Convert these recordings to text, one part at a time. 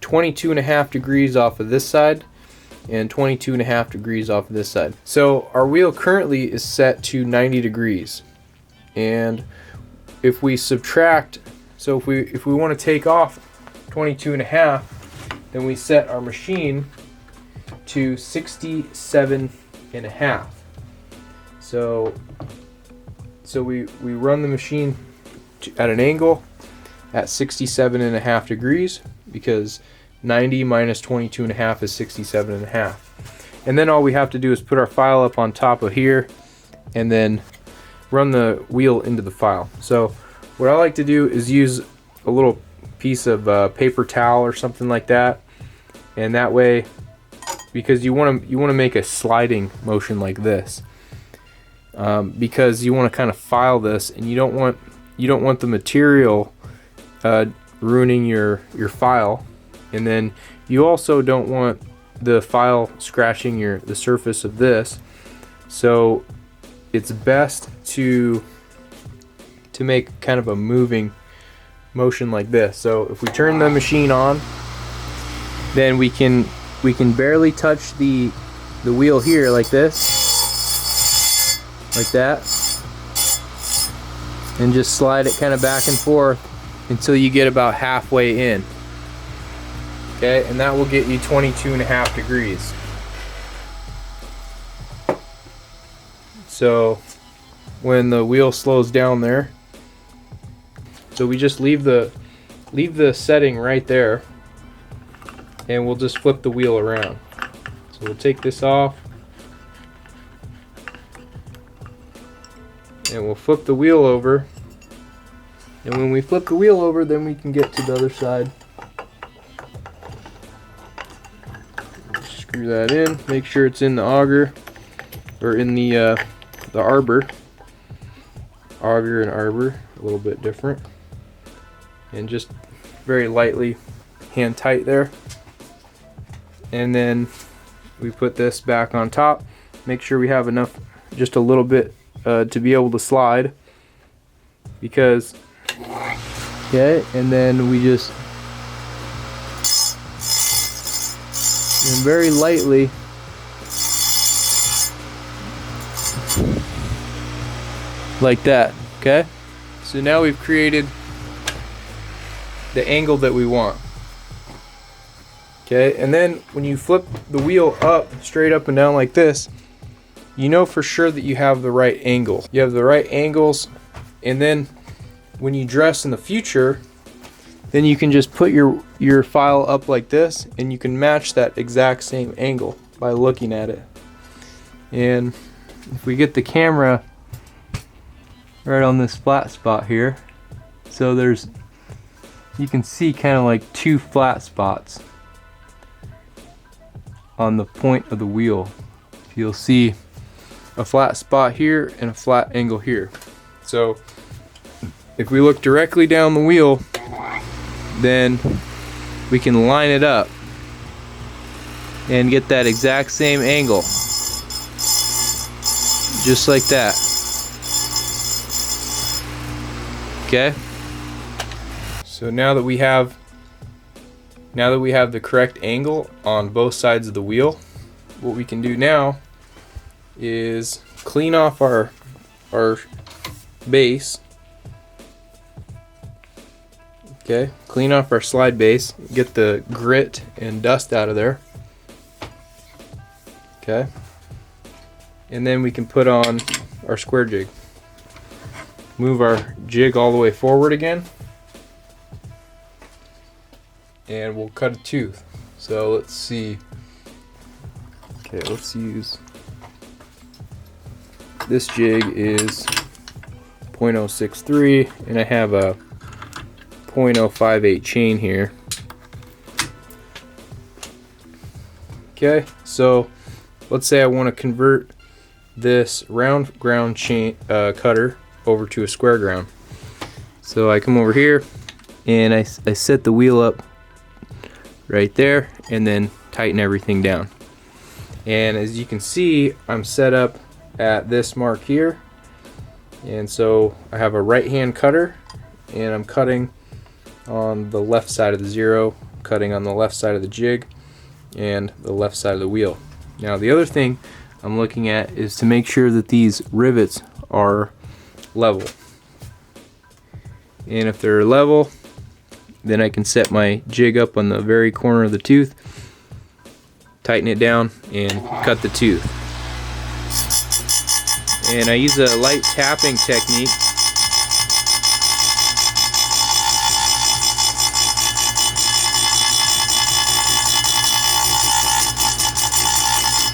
22.5 degrees off of this side and 22.5 degrees off of this side. So our wheel currently is set to 90 degrees. And if we subtract, so if we want to take off 22.5, then we set our machine to 67.5. So we run the machine at an angle at 67.5 degrees, because 90 minus 22.5 is 67.5. And then all we have to do is put our file up on top of here and then run the wheel into the file. So what I like to do is use a little piece of paper towel or something like that, and that way, because you want to make a sliding motion like this, because you want to kind of file this, and you don't want the material ruining your file, and then you also don't want the file scratching the surface of this. So it's best to make kind of a moving motion like this. So if we turn the machine on, then we can barely touch the wheel here, like this, like that, and just slide it kind of back and forth until you get about halfway in. Okay, and that will get you 22.5 degrees. So when the wheel slows down there, so we just leave the setting right there, and we'll just flip the wheel around. So we'll take this off, and we'll flip the wheel over. And when we flip the wheel over, then we can get to the other side. Screw that in, make sure it's in the auger, or in the arbor. Auger and arbor, a little bit different. And just very lightly hand tight there. And then we put this back on top. Make sure we have enough, just a little bit, to be able to slide. Because, okay, and then we just, and very lightly, like that. Okay, so now we've created the angle that we want. Okay, and then when you flip the wheel up, straight up and down like this, you know for sure that you have the right angle. You have the right angles, and then when you dress in the future, then you can just put your file up like this, and you can match that exact same angle by looking at it. And if we get the camera right on this flat spot here, so you can see kind of like two flat spots on the point of the wheel. You'll see a flat spot here and a flat angle here. So if we look directly down the wheel, then we can line it up and get that exact same angle, just like that. Okay, so now that we have the correct angle on both sides of the wheel, what we can do now is clean off our base. Okay, clean off our slide base, get the grit and dust out of there. Okay, and then we can put on our square jig. Move our jig all the way forward again, and we'll cut a tooth. So let's see. Okay, let's use, this jig is 0.063, and I have a 0.058 chain here. Okay, so let's say I want to convert this round ground chain cutter over to a square ground. So I come over here and I set the wheel up right there, and then tighten everything down. And as you can see, I'm set up at this mark here, and so I have a right hand cutter, and I'm cutting on the left side of the 0 cutting on the left side of the jig and the left side of the wheel. Now the other thing I'm looking at is to make sure that these rivets are level. And if they're level, then I can set my jig up on the very corner of the tooth, tighten it down, and cut the tooth. And I use a light tapping technique.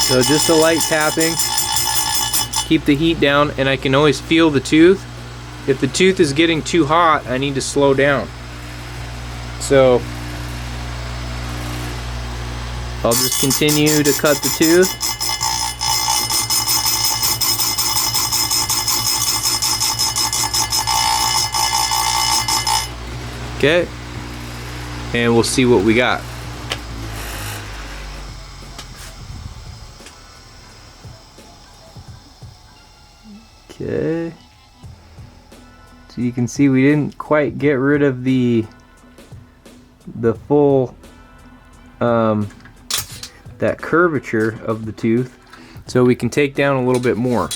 So just a light tapping, keep the heat down, and I can always feel the tooth. If the tooth is getting too hot, I need to slow down. So I'll just continue to cut the tooth. Okay, and we'll see what we got. Okay, so you can see we didn't quite get rid of the full that curvature of the tooth, so we can take down a little bit more.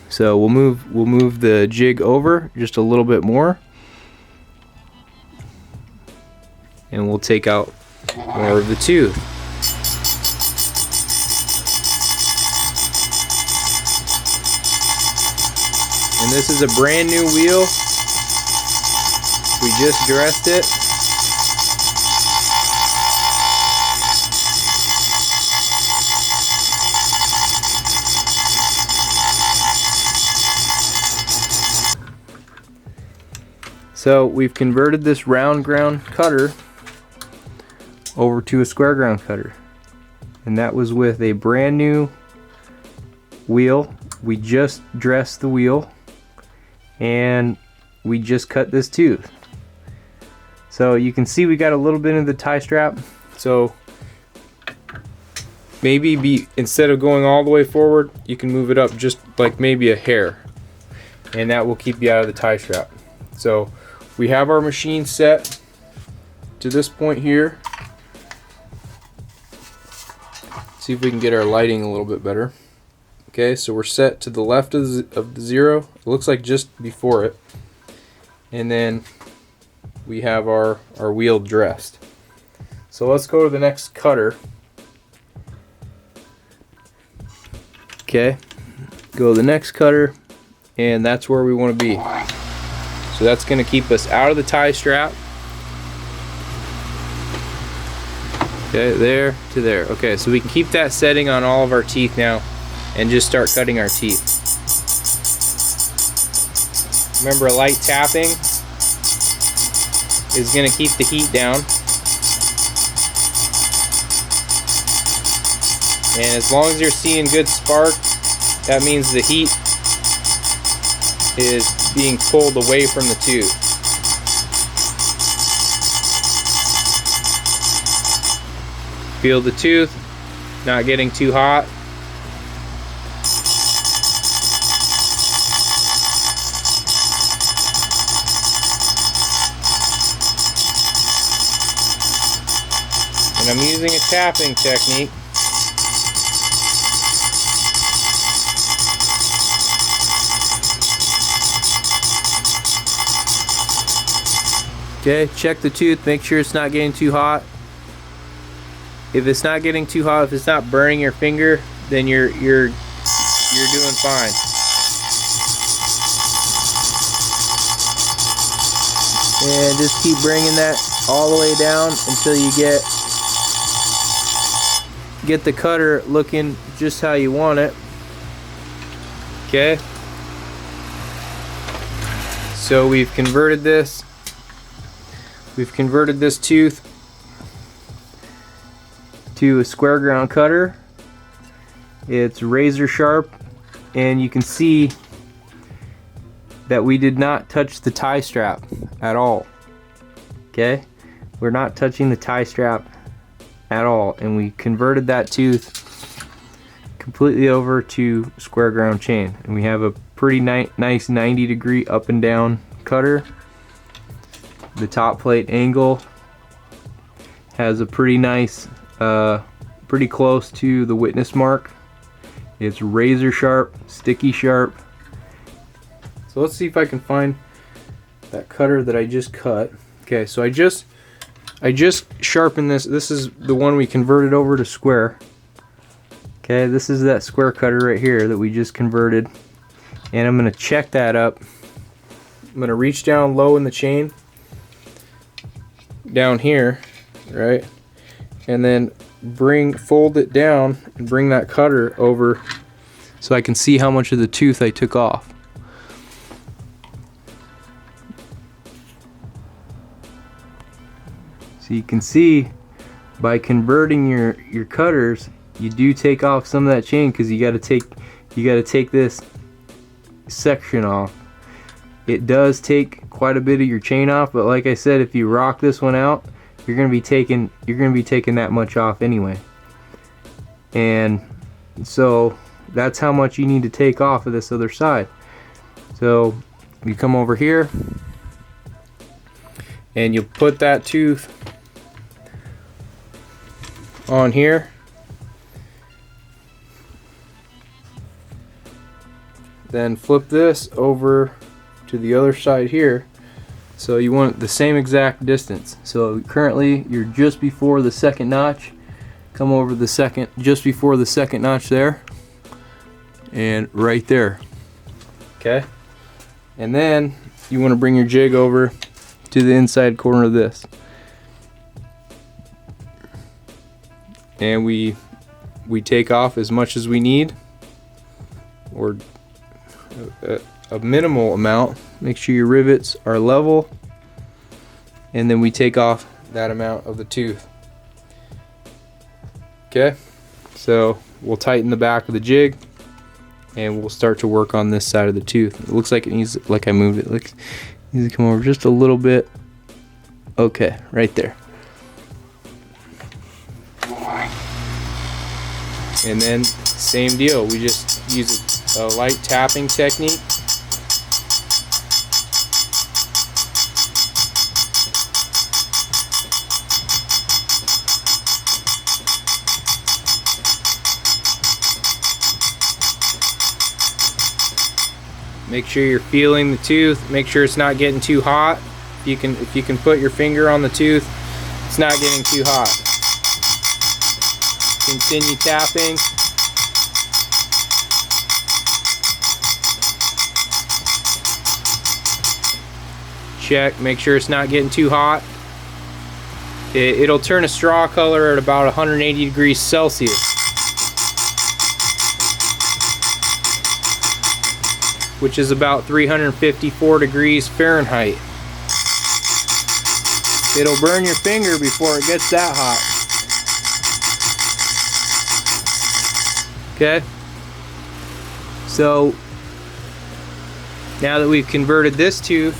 So we'll move the jig over just a little bit more, and we'll take out more of the tooth. And this is a brand new wheel. We just dressed it. So we've converted this round ground cutter over to a square ground cutter, and that was with a brand new wheel. We just dressed the wheel and we just cut this tooth. So you can see we got a little bit of the tie strap, so maybe instead of going all the way forward, you can move it up just like maybe a hair, and that will keep you out of the tie strap. So we have our machine set to this point here. See if we can get our lighting a little bit better. Okay, so we're set to the left of the zero. It looks like just before it. And then we have our wheel dressed. So let's go to the next cutter. Okay, go to the next cutter, and that's where we want to be. So that's going to keep us out of the tie strap. Okay, there to there. Okay, so we can keep that setting on all of our teeth now and just start cutting our teeth. Remember, a light tapping is going to keep the heat down. And as long as you're seeing good spark, that means the heat is being pulled away from the tooth. Feel the tooth not getting too hot. And I'm using a tapping technique. Okay, check the tooth, make sure it's not getting too hot. If it's not getting too hot, if it's not burning your finger, then you're doing fine. And just keep bringing that all the way down until you get the cutter looking just how you want it. Okay. So we've converted this tooth to a square ground cutter. It's razor sharp, and you can see that we did not touch the tie strap at all. Okay, we're not touching the tie strap at all, and we converted that tooth completely over to square ground chain, and we have a pretty nice 90-degree up and down cutter. The top plate angle has a pretty nice, pretty close to the witness mark. It's razor sharp, sticky sharp. So let's see if I can find that cutter that I just cut. Okay, so I just sharpened this. This is the one we converted over to square. Okay, this is that square cutter right here that we just converted. And I'm going to check that up. I'm going to reach down low in the chain, down here, right? And then fold it down and bring that cutter over so I can see how much of the tooth I took off. So you can see by converting your cutters, you do take off some of that chain because you got to take this section off. It does take quite a bit of your chain off, but like I said, if you rock this one out, you're going to be taking that much off anyway. And so that's how much you need to take off of this other side. So you come over here and you put that tooth on here. Then flip this over to the other side here. So you want the same exact distance. So currently you're just before the second notch. Come over the second, just before the second notch there, and right there. Okay. And then you want to bring your jig over to the inside corner of this. And we take off as much as we need, or a minimal amount. Make sure your rivets are level, and then we take off that amount of the tooth. Okay, so we'll tighten the back of the jig and we'll start to work on this side of the tooth. It looks like it needs, like I moved it, it needs to come over just a little bit. Okay, right there. And then same deal, we just use a light tapping technique. Make sure you're feeling the tooth. Make sure it's not getting too hot. If you can put your finger on the tooth, it's not getting too hot. Continue tapping. Check. Make sure it's not getting too hot. It'll turn a straw color at about 180 degrees Celsius, which is about 354 degrees Fahrenheit. It'll burn your finger before it gets that hot. Okay? So, now that we've converted this tooth,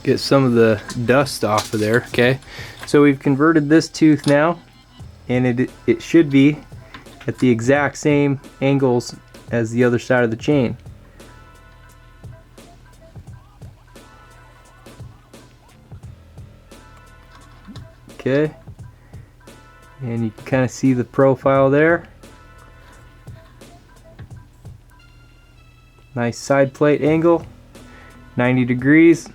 get some of the dust off of there, okay? So we've converted this tooth now, and it should be at the exact same angles as the other side of the chain. Okay, and you can kind of see the profile there. Nice side plate angle, 90 degrees,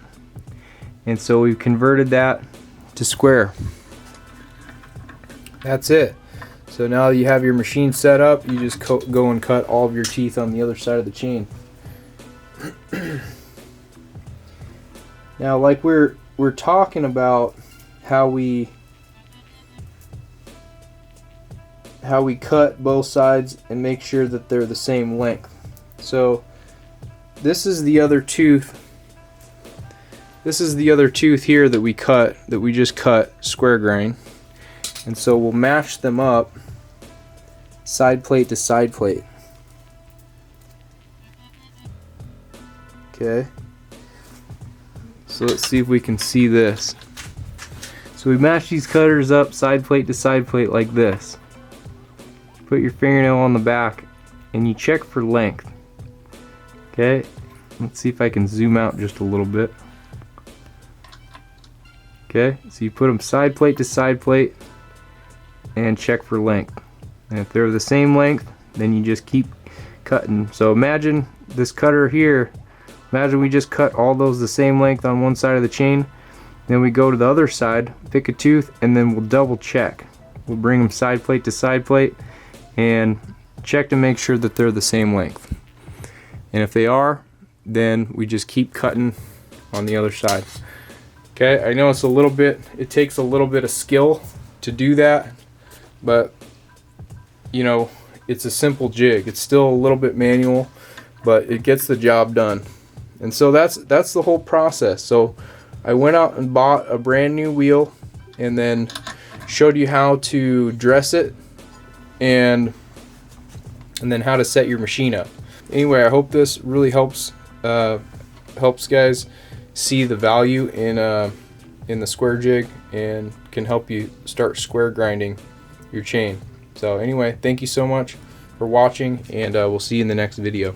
and so we've converted that to square. That's it. So now you have your machine set up, you just go and cut all of your teeth on the other side of the chain. Now, like we're talking about how we cut both sides and make sure that they're the same length. So this is the other tooth. This is the other tooth here that we just cut square grind. And so we'll match them up side plate to side plate. Okay. So let's see if we can see this. So we match these cutters up side plate to side plate like this. Put your fingernail on the back and you check for length. Okay, let's see if I can zoom out just a little bit. Okay, so you put them side plate to side plate and check for length. And if they're the same length, then you just keep cutting. So imagine this cutter here, imagine we just cut all those the same length on one side of the chain. Then we go to the other side, pick a tooth, and then we'll double check. We'll bring them side plate to side plate and check to make sure that they're the same length. And if they are, then we just keep cutting on the other side. Okay, I know it takes a little bit of skill to do that, but you know, it's a simple jig. It's still a little bit manual, but it gets the job done. And so that's the whole process. So I went out and bought a brand new wheel and then showed you how to dress it and then how to set your machine up. Anyway, I hope this really helps guys see the value in the Squarejig and can help you start square grinding your chain. So anyway, thank you so much for watching, and we'll see you in the next video.